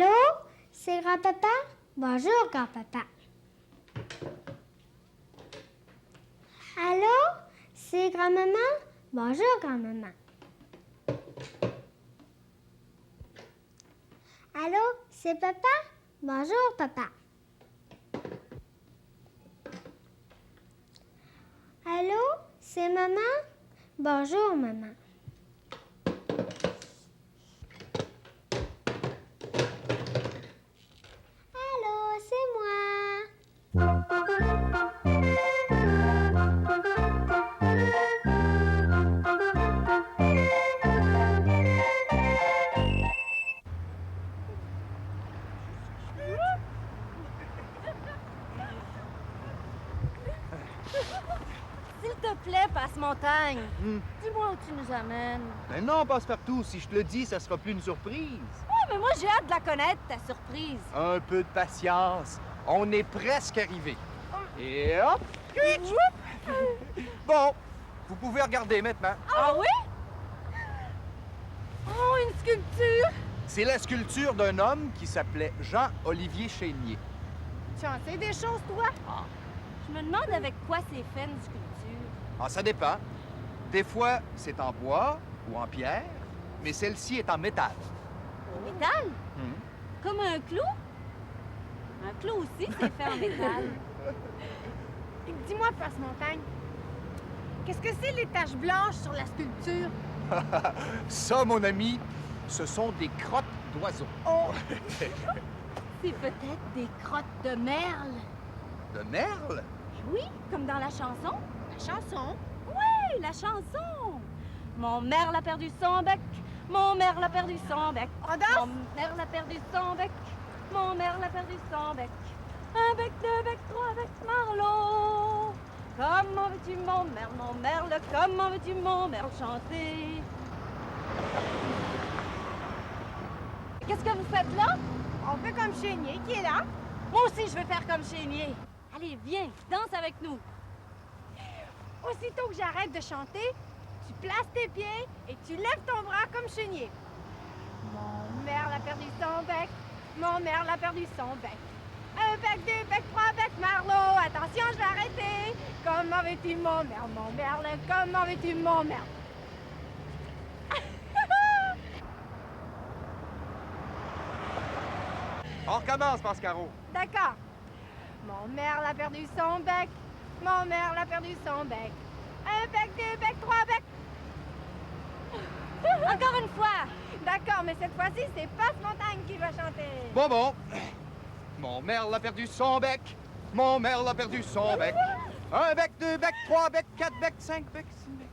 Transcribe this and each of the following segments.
Allô? C'est grand-papa? Bonjour, grand-papa. Allô? C'est grand-maman? Bonjour, grand-maman. Allô? C'est papa? Bonjour, papa. Allô? C'est maman? Bonjour, maman. Allô, c'est moi. S'il te plaît, Passe-Montagne. Dis-moi où tu nous amènes. Mais non, Passe-Partout, si je te le dis, ça sera plus une surprise. Ouais, mais moi, j'ai hâte de la connaître, ta surprise. Un peu de patience. On est presque arrivé. Et hop! Bon, vous pouvez regarder maintenant. Ah oui? Oh, une sculpture! C'est la sculpture d'un homme qui s'appelait Jean-Olivier Chénier. Tu en sais des choses, toi? Je me demande avec quoi c'est fait, une sculpture. Ah, ça dépend. Des fois, c'est en bois ou en pierre, mais celle-ci est en métal. En métal? Comme un clou? Un clou aussi, c'est fait en métal. Dis-moi, Passe-Montagne, qu'est-ce que c'est les taches blanches sur la sculpture? Ça, mon ami, ce sont des crottes d'oiseaux. Oh! C'est peut-être des crottes de merle. De merle? Oui, comme dans la chanson. La chanson? Oui, la chanson. Mon merle a perdu son bec. Mon merle a perdu son bec. On danse? Mon merle a perdu son bec. Mon merle a perdu son bec. Un bec, deux becs, trois becs, Marlot. Comment veux-tu, mon merle, comment veux-tu, mon merle, chanter? Qu'est-ce que vous faites là? On fait comme Chénier qui est là. Moi aussi, je vais faire comme Chénier. Allez, viens, danse avec nous. Aussitôt que j'arrête de chanter, tu places tes pieds et tu lèves ton bras comme Chénier. Mon merle a perdu son bec. Mon merle a perdu son bec. Un bec, deux becs, trois becs, Marlot. Attention, je vais arrêter. Comment veux-tu, mon merle, comment veux-tu, mon merle? On recommence, Pascaro. D'accord. Mon merle a perdu son bec. Mon merle a perdu son bec. Un bec, deux becs, trois becs. Encore une fois. D'accord, mais cette fois-ci, c'est Passe-Montagne qui va chanter. Bon. Mon merle a perdu son bec. Mon merle a perdu son bec. Un bec, deux becs, trois becs, quatre becs, cinq becs, six becs.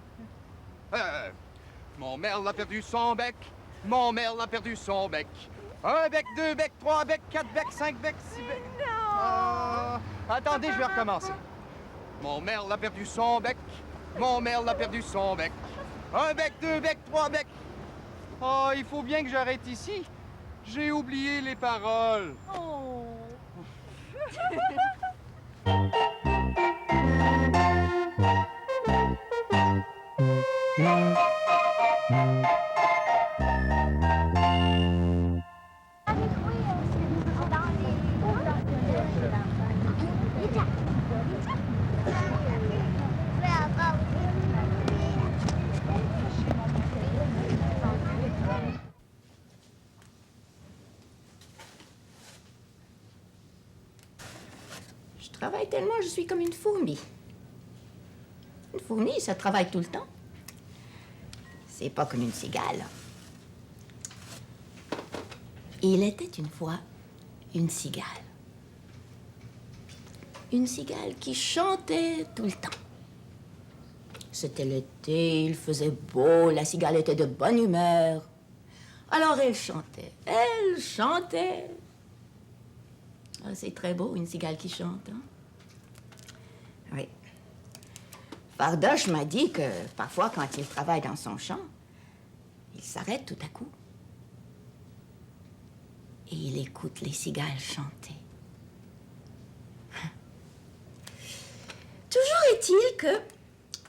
Mon merle a perdu son bec. Mon merle a perdu son bec. Un bec, deux becs, trois becs, quatre becs, cinq becs, six becs. Non! Attendez, je vais recommencer. Mon merle a perdu son bec. Mon merle a perdu son bec. Un bec, deux becs, trois becs. Oh, il faut bien que j'arrête ici. J'ai oublié les paroles. Oh. Je travaille tellement, je suis comme une fourmi. Une fourmi, ça travaille tout le temps. C'est pas comme une cigale. Il était une fois une cigale. Une cigale qui chantait tout le temps. C'était l'été, il faisait beau, la cigale était de bonne humeur. Alors elle chantait, elle chantait. Ah, c'est très beau, une cigale qui chante, hein? Oui. Fardoche m'a dit que parfois, quand il travaille dans son champ, il s'arrête tout à coup. Et il écoute les cigales chanter. Toujours est-il que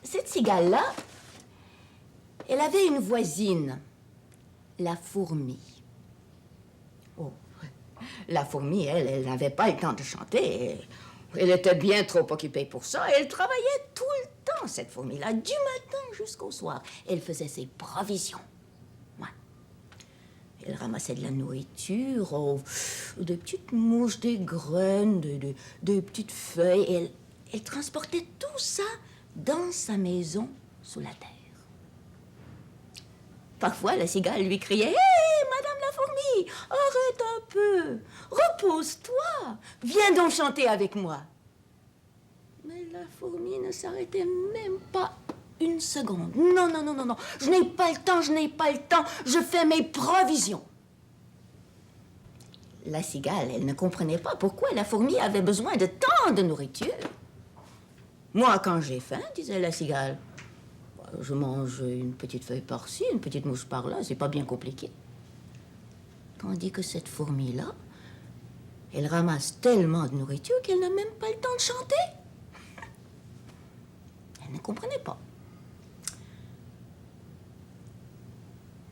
cette cigale-là, elle avait une voisine, la fourmi. Oh, La fourmi, elle n'avait pas le temps de chanter. Elle était bien trop occupée pour ça. Elle travaillait tout le temps, cette fourmi-là, du matin jusqu'au soir. Elle faisait ses provisions. Ouais. Elle ramassait de la nourriture, des petites mouches, des graines, des petites feuilles. Elle transportait tout ça dans sa maison sous la terre. Parfois, la cigale lui criait « Hé, Madame la fourmi, arrête un peu, repose-toi, viens donc chanter avec moi. » Mais la fourmi ne s'arrêtait même pas une seconde. Non, non, non, non, non, je n'ai pas le temps, je fais mes provisions. La cigale, elle ne comprenait pas pourquoi la fourmi avait besoin de tant de nourriture. Moi, quand j'ai faim, disait la cigale, je mange une petite feuille par-ci, une petite mouche par-là, c'est pas bien compliqué. Tandis que cette fourmi-là, elle ramasse tellement de nourriture qu'elle n'a même pas le temps de chanter. Elle ne comprenait pas.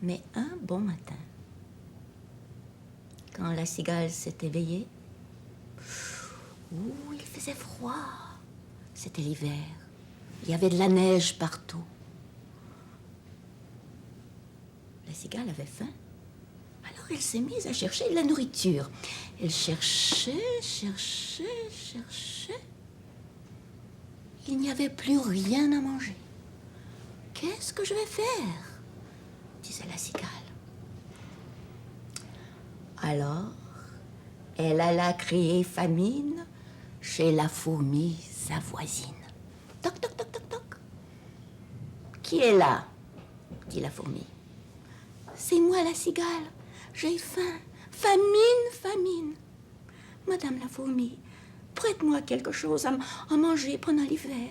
Mais un bon matin, quand la cigale s'est éveillée, il faisait froid. C'était l'hiver. Il y avait de la neige partout. La cigale avait faim. Alors elle s'est mise à chercher de la nourriture. Elle cherchait. Il n'y avait plus rien à manger. Qu'est-ce que je vais faire? Disait la cigale. Alors, elle alla crier famine chez la fourmi, sa voisine. Toc, toc, toc, toc, toc. Qui est là? Dit la fourmi. C'est moi, la cigale. J'ai faim. Famine. Madame la fourmi, prête-moi quelque chose à manger pendant l'hiver.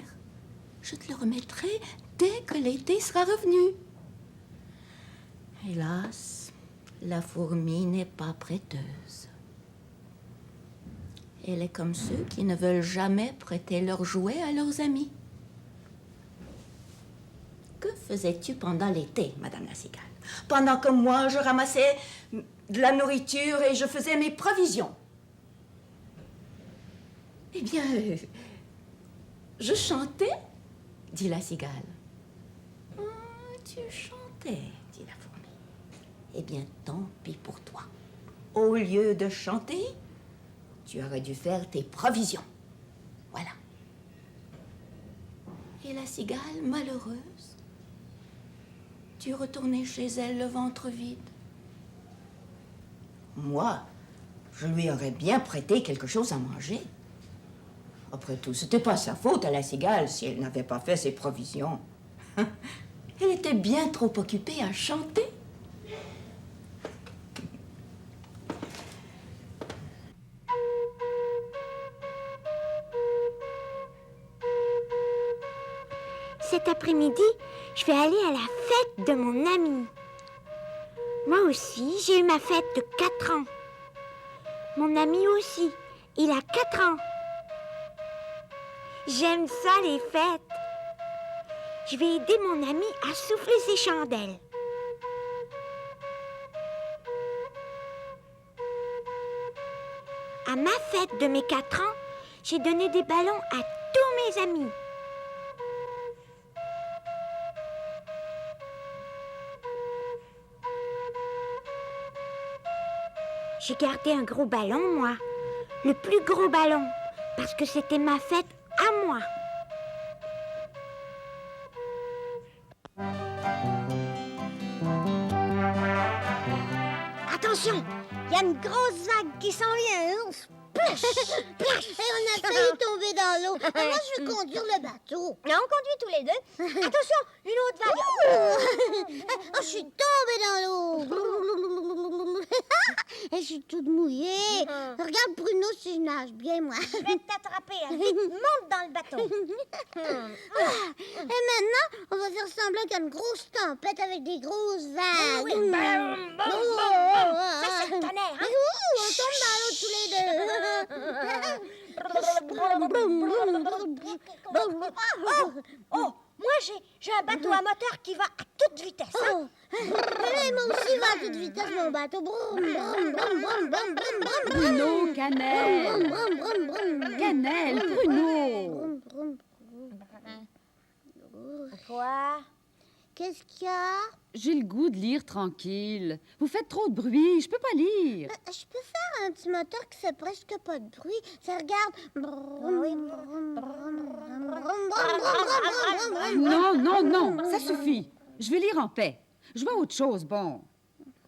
Je te le remettrai dès que l'été sera revenu. Hélas, la fourmi n'est pas prêteuse. Elle est comme ceux qui ne veulent jamais prêter leurs jouets à leurs amis. Que faisais-tu pendant l'été, Madame la cigale? Pendant que moi, je ramassais de la nourriture et je faisais mes provisions. Eh bien, je chantais, dit la cigale. Tu chantais, dit la fourmi. Eh bien, tant pis pour toi. Au lieu de chanter, tu aurais dû faire tes provisions. Voilà. Et la cigale, malheureuse, dut retourner chez elle le ventre vide. Moi, je lui aurais bien prêté quelque chose à manger. Après tout, c'était pas sa faute à la cigale si elle n'avait pas fait ses provisions. Elle était bien trop occupée à chanter. Cet après-midi, je vais aller à la fête de mon ami. Moi aussi, j'ai eu ma fête de 4 ans. Mon ami aussi, il a 4 ans. J'aime ça, les fêtes. Je vais aider mon ami à souffler ses chandelles. À ma fête de mes 4 ans, j'ai donné des ballons à tous mes amis. J'ai gardé un gros ballon, moi. Le plus gros ballon. Parce que c'était ma fête à moi. Attention, il y a une grosse vague qui s'en vient. Splash, splash. Et on a failli tomber dans l'eau. Moi, je vais conduire le bateau. Non, on conduit tous les deux. Attention, une autre vague. Oh, je suis tombée dans l'eau. Et je suis toute mouillée. Regarde Bruno si je nage bien, moi. Je vais t'attraper. Vite, monte dans le bateau. Et maintenant, on va faire semblant qu'il y a une grosse tempête avec des grosses vagues. Oui, boum, boum, boum. Ça, c'est le tonnerre, hein? On tombe dans l'eau tous les deux. Oh, Moi, j'ai un bateau à moteur qui va à toute vitesse. Hein? Moi aussi, va à toute vitesse, mon bateau. Brum, brum, brum, brum, brum, brum, brum. Bruno, Cannelle. Brum, brum, brum, brum. Cannelle, Bruno. Brum, brum, brum. Quoi? Qu'est-ce qu'il y a? J'ai le goût de lire tranquille. Vous faites trop de bruit, je peux pas lire. Je peux faire un petit moteur qui fait presque pas de bruit. Ça regarde. Non, non, non, ça suffit. Je vais lire en paix. Je vois autre chose, bon.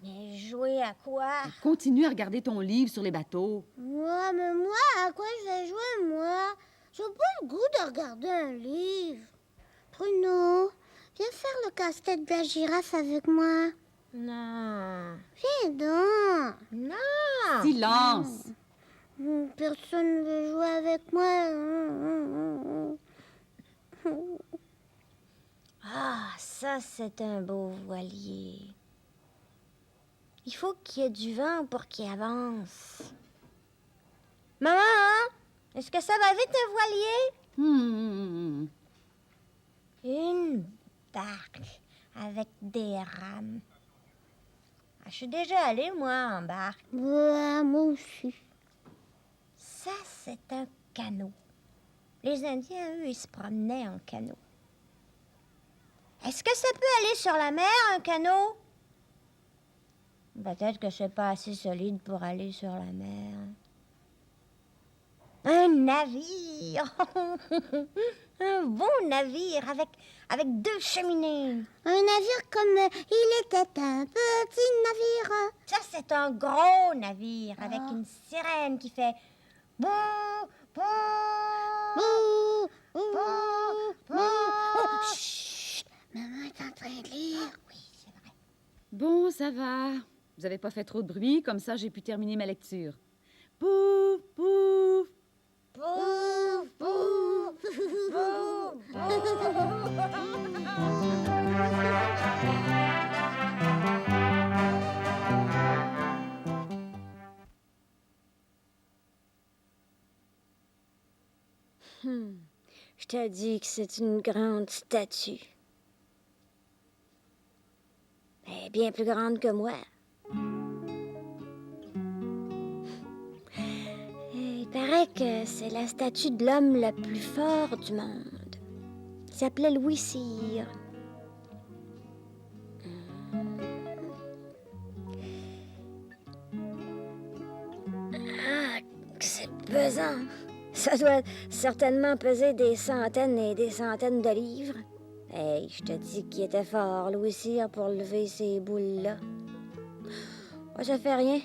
Mais jouer à quoi? Continue à regarder ton livre sur les bateaux. Moi, à quoi je vais jouer, moi? J'ai pas le goût de regarder un livre. Bruno, viens faire le casse-tête de la girafe avec moi. Non. Viens donc. Non. Silence. Personne ne veut jouer avec moi. Ah, ça, c'est un beau voilier. Il faut qu'il y ait du vent pour qu'il avance. Maman, est-ce que ça va vite, un voilier? Une barque avec des rames. Je suis déjà allée, moi, en barque. Ouais, moi aussi. Ça, c'est un canot. Les Indiens, eux, ils se promenaient en canot. Est-ce que ça peut aller sur la mer, un canot? Peut-être que c'est pas assez solide pour aller sur la mer. Un navire! Un beau navire avec 2 cheminées. Un navire comme il était un petit navire. Ça, c'est un gros navire avec une sirène qui fait bou, bou, bou, bou, bou. Oh, chut! Maman est en train de lire. Oui, c'est vrai. Bon, ça va. Vous avez pas fait trop de bruit, comme ça j'ai pu terminer ma lecture. Pouf, pouf. Pouf, pouf, pouf, Je te dis que c'est une grande statue. Elle est bien plus grande que moi. Il paraît que c'est la statue de l'homme le plus fort du monde. Il s'appelait Louis Cyr. Ah, c'est pesant. Ça doit certainement peser des centaines et des centaines de livres. Hey, je te dis qu'il était fort, Louis Cyr, pour lever ces boules-là. Oh, ça fait rien.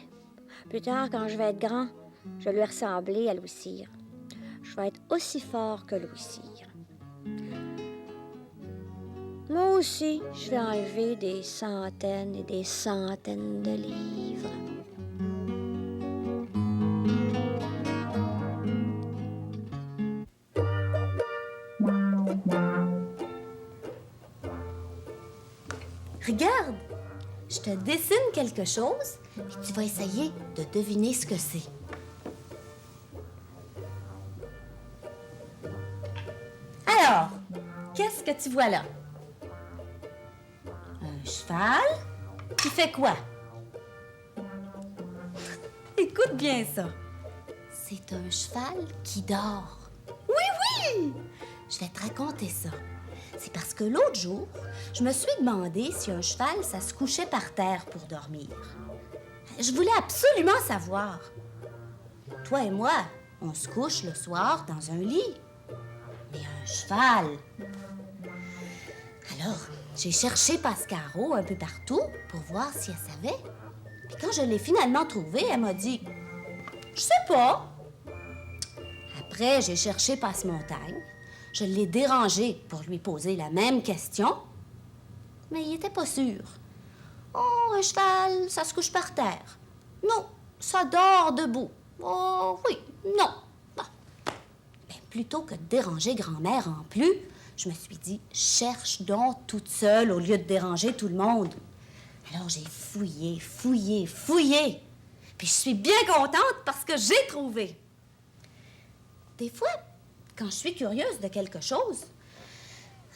Plus tard, quand je vais être grand, je vais lui ressembler à Louis Cyr. Je vais être aussi fort que Louis Cyr. Moi aussi, je vais enlever des centaines et des centaines de livres. Regarde, je te dessine quelque chose et tu vas essayer de deviner ce que c'est. Alors, qu'est-ce que tu vois là? Un cheval qui fait quoi? Écoute bien ça. C'est un cheval qui dort. Oui, oui! Je vais te raconter ça. C'est parce que l'autre jour, je me suis demandé si un cheval, ça se couchait par terre pour dormir. Je voulais absolument savoir. Toi et moi, on se couche le soir dans un lit. Mais un cheval... Alors, j'ai cherché Pascaro un peu partout pour voir si elle savait. Puis quand je l'ai finalement trouvée, elle m'a dit « Je sais pas. » Après, j'ai cherché Passe-Montagne. Je l'ai dérangé pour lui poser la même question, mais il était pas sûr. Oh, un cheval, ça se couche par terre. Non, ça dort debout. Oh, oui, non. Bon. Ben, plutôt que de déranger grand-mère en plus, je me suis dit, cherche donc toute seule au lieu de déranger tout le monde. Alors j'ai fouillé, fouillé, fouillé. Puis je suis bien contente parce que j'ai trouvé. Des fois, quand je suis curieuse de quelque chose,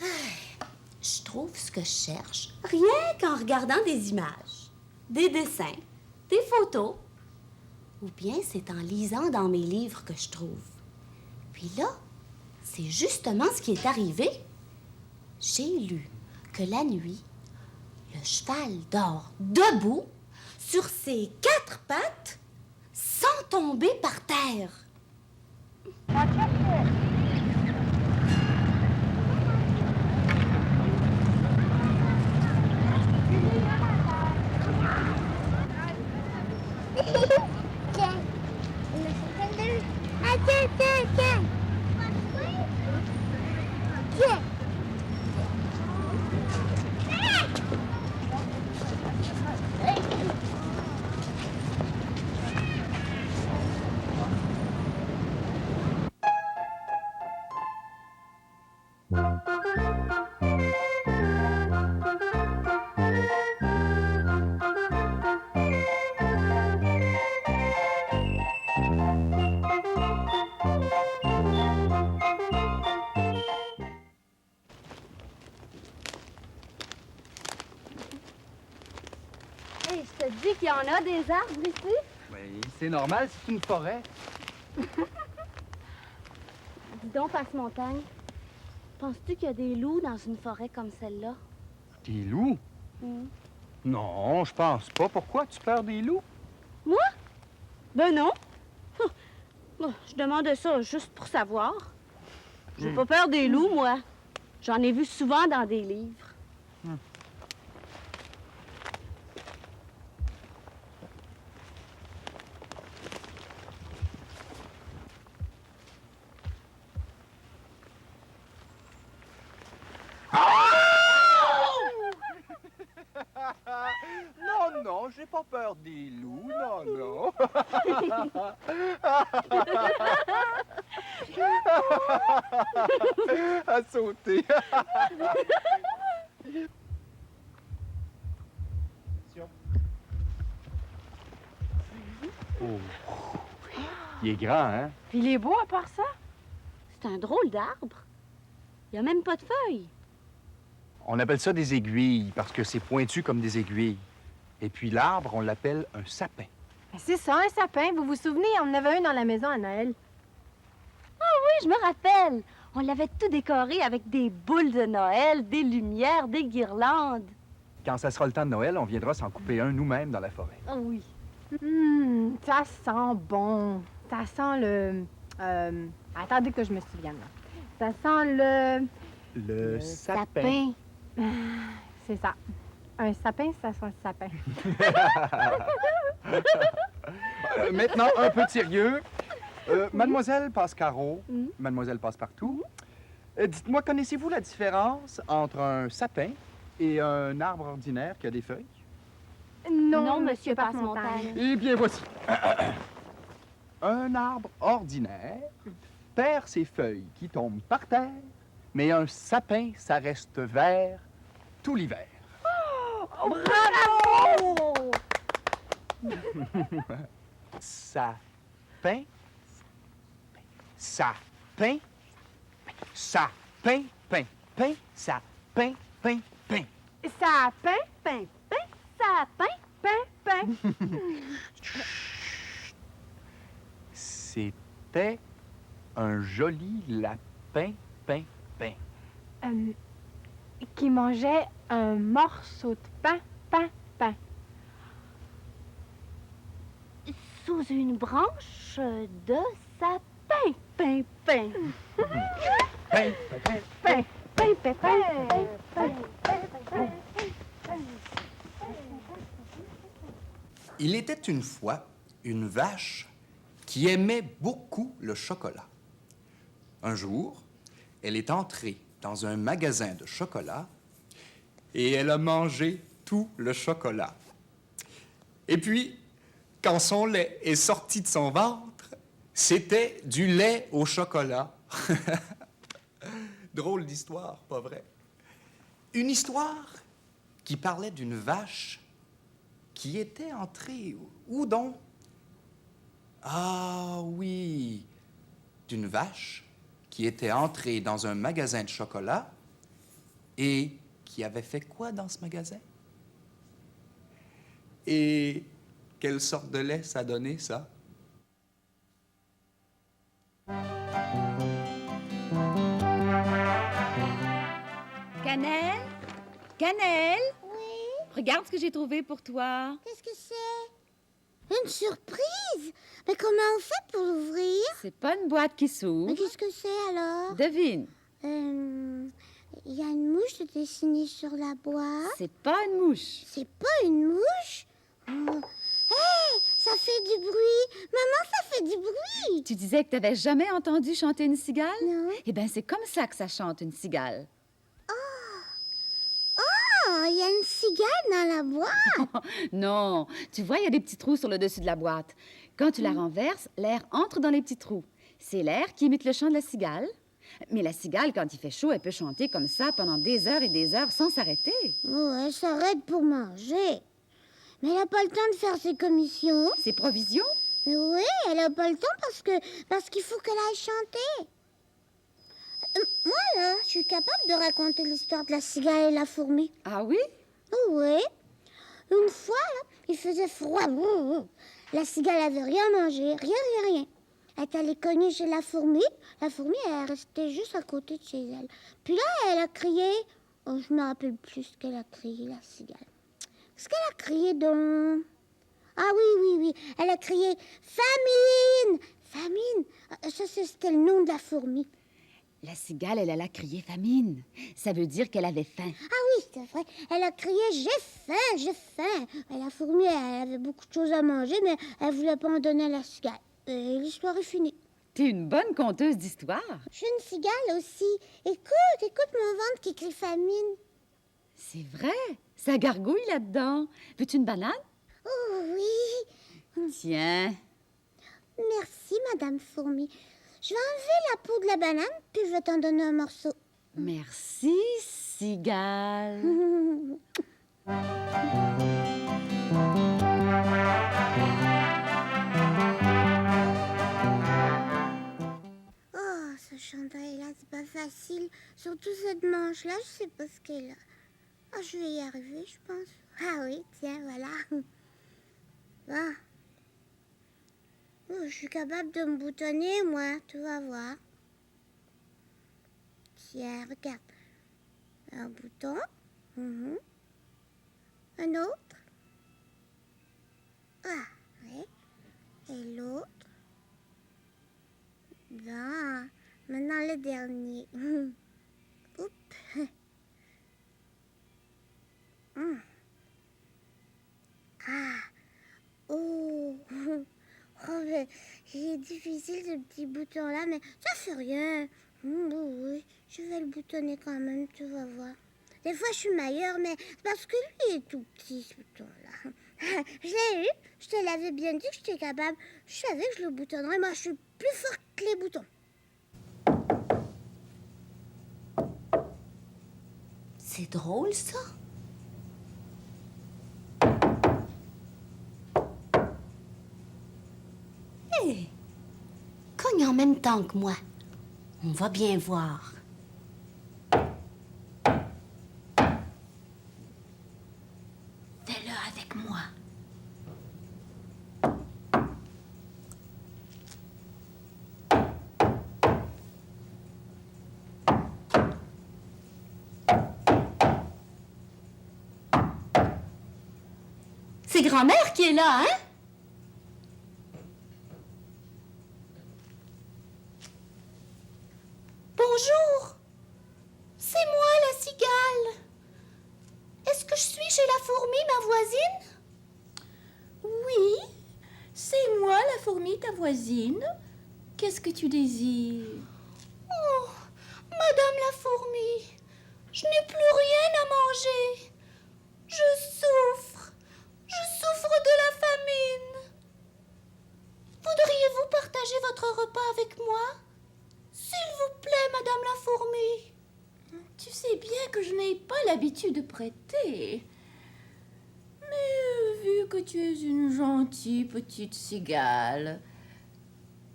Je trouve ce que je cherche rien qu'en regardant des images, des dessins, des photos. Ou bien c'est en lisant dans mes livres que je trouve. Puis là, c'est justement ce qui est arrivé. J'ai lu que la nuit, le cheval dort debout sur ses 4 pattes sans tomber par terre. Hey, je te dis qu'il y en a des arbres ici. Oui, c'est normal, c'est une forêt. Dis donc, Passe-Montagne, penses-tu qu'il y a des loups dans une forêt comme celle-là? Des loups? Non, je pense pas. Pourquoi? Tu peur des loups? Moi? Ben non. Je demande ça juste pour savoir. J'ai pas peur des loups, moi. J'en ai vu souvent dans des livres. Non, non, j'ai pas peur des loups. Non, non. À sauter. Oh. Il est grand, hein? Puis il est beau à part ça. C'est un drôle d'arbre. Il y a même pas de feuilles. On appelle ça des aiguilles parce que c'est pointu comme des aiguilles. Et puis l'arbre, on l'appelle un sapin. Ben, c'est ça, un sapin. Vous vous souvenez, on en avait un dans la maison à Noël. Oui, je me rappelle. On l'avait tout décoré avec des boules de Noël, des lumières, des guirlandes. Quand ça sera le temps de Noël, on viendra s'en couper un nous-mêmes dans la forêt. Ah oui. Ça sent bon. Ça sent le... attendez que je me souvienne. Là. Ça sent Le sapin. C'est ça. Un sapin, ça sent le sapin. Maintenant, un peu de sérieux. Mademoiselle Pascaro, Mademoiselle Passepartout, dites-moi, connaissez-vous la différence entre un sapin et un arbre ordinaire qui a des feuilles? Non, monsieur Passe-Montagne. Eh bien, voici. Un arbre ordinaire perd ses feuilles qui tombent par terre, mais un sapin, ça reste vert tout l'hiver. Bravo! Sapin, sapin, sapin, pain, pain, sapin, pain, pain. Sapin, Pain, pain, sapin, pain, pain. C'était un joli lapin, pain, pain. qui mangeait un morceau de pain, pain, pain. Sous une branche de sapin, pain, pain. Pain, pain, pain. Pain, pain, pain, pain, pain, pain. Il était une fois une vache qui aimait beaucoup le chocolat. Un jour, elle est entrée dans un magasin de chocolat et elle a mangé tout le chocolat. Et puis, quand son lait est sorti de son ventre, c'était du lait au chocolat. Drôle d'histoire, pas vrai? Une histoire qui parlait d'une vache qui était entrée où donc? Ah oui, d'une vache qui était entrée dans un magasin de chocolat et qui avait fait quoi dans ce magasin? Et quelle sorte de lait ça donnait, ça? Cannelle? Cannelle? Oui, Regarde ce que j'ai trouvé pour toi. qu'est-ce que c'est? Une surprise? Mais comment on fait pour l'ouvrir? C'est pas une boîte qui Mais s'ouvre. qu'est-ce que c'est alors? Devine. Il y a une mouche dessinée sur la boîte. C'est pas une mouche. C'est pas une mouche? Oh. Hey, ça fait du bruit. Maman, ça fait du bruit. Tu disais que t'avais jamais entendu chanter une cigale? Non. Eh bien, c'est comme ça que ça chante une cigale. Oh, il y a une cigale dans la boîte. Non, tu vois, il y a des petits trous sur le dessus de la boîte. Quand tu la renverses, l'air entre dans les petits trous. C'est l'air qui imite le chant de la cigale. Mais la cigale, quand il fait chaud, elle peut chanter comme ça pendant des heures et des heures sans s'arrêter. Oh, elle s'arrête pour manger. Mais elle n'a pas le temps de faire ses commissions. C'est provision? Mais oui, elle n'a pas le temps parce qu'il faut qu'elle aille chanter. Moi, là, je suis capable de raconter l'histoire de la cigale et la fourmi. Ah oui? Oh, oui. Une fois, là, il faisait froid. La cigale avait rien mangé, rien. Elle est allée cogner chez la fourmi. La fourmi, elle restait juste à côté de chez elle. Puis là, elle a crié. Oh, je me rappelle plus ce qu'elle a crié, la cigale. Qu'est-ce qu'elle a crié donc? Ah oui. Elle a crié famine! Famine! Ça, c'était le nom de la fourmi. La cigale, elle a crié famine. Ça veut dire qu'elle avait faim. Ah oui, c'est vrai. Elle a crié j'ai faim. Et la fourmi, elle avait beaucoup de choses à manger, mais elle voulait pas en donner à la cigale. Et l'histoire est finie. T'es une bonne conteuse d'histoire. Je suis une cigale aussi. Écoute mon ventre qui crie famine. C'est vrai. Ça gargouille là-dedans. Veux-tu une banane? Oh oui. Tiens. Merci, Madame Fourmi. Je vais enlever la peau de la banane, puis je vais t'en donner un morceau. Merci, cigale. Oh, ce chandail-là, c'est pas facile. Surtout cette manche-là, je sais pas ce qu'elle a. Ah, je vais y arriver, je pense. Ah oui, tiens, voilà. Ah. Oh, je suis capable de me boutonner, moi, tu vas voir. Tiens, regarde. Un bouton. Un autre. Ah, oui. Et l'autre. Bien. Maintenant, le dernier. Oups. Ah. Oh. Oh, mais c'est difficile ce petit bouton-là, mais ça fait rien. Oui, je vais le boutonner quand même, tu vas voir. Des fois, je suis meilleure, mais c'est parce que lui est tout petit, ce bouton-là. Je l'ai eu, je te l'avais bien dit que j'étais capable. Je savais que je le boutonnerais. Moi, je suis plus forte que les boutons. C'est drôle, ça. Hé, cogne en même temps que moi. On va bien voir. Fais-le avec moi. C'est grand-mère qui est là, hein? Bonjour. C'est moi, la cigale. Est-ce que je suis chez la fourmi, ma voisine? Oui, c'est moi, la fourmi, ta voisine. Qu'est-ce que tu désires? Oh, Madame la fourmi, je n'ai plus rien à manger. Je souffre. Je souffre de la famine. Voudriez-vous partager votre repas avec moi? S'il vous plaît, Madame la fourmi. Tu sais bien que je n'ai pas l'habitude de prêter. Mais vu que tu es une gentille petite cigale,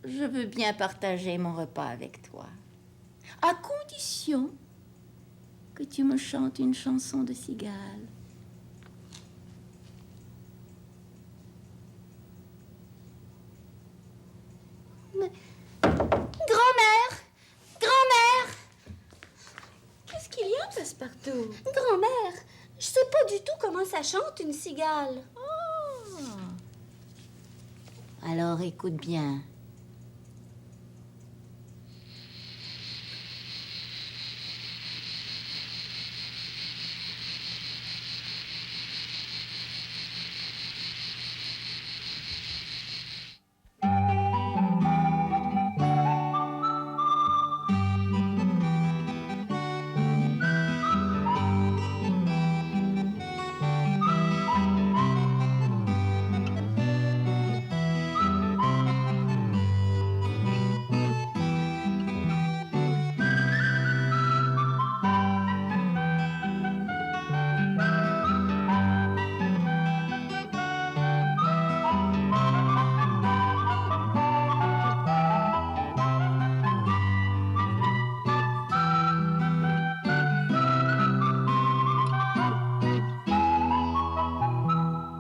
je veux bien partager mon repas avec toi. À condition que tu me chantes une chanson de cigale. Mais... Grand-mère! Grand-mère! Qu'est-ce qu'il y a, Passepartout? Grand-mère, je sais pas du tout comment ça chante une cigale. Alors écoute bien.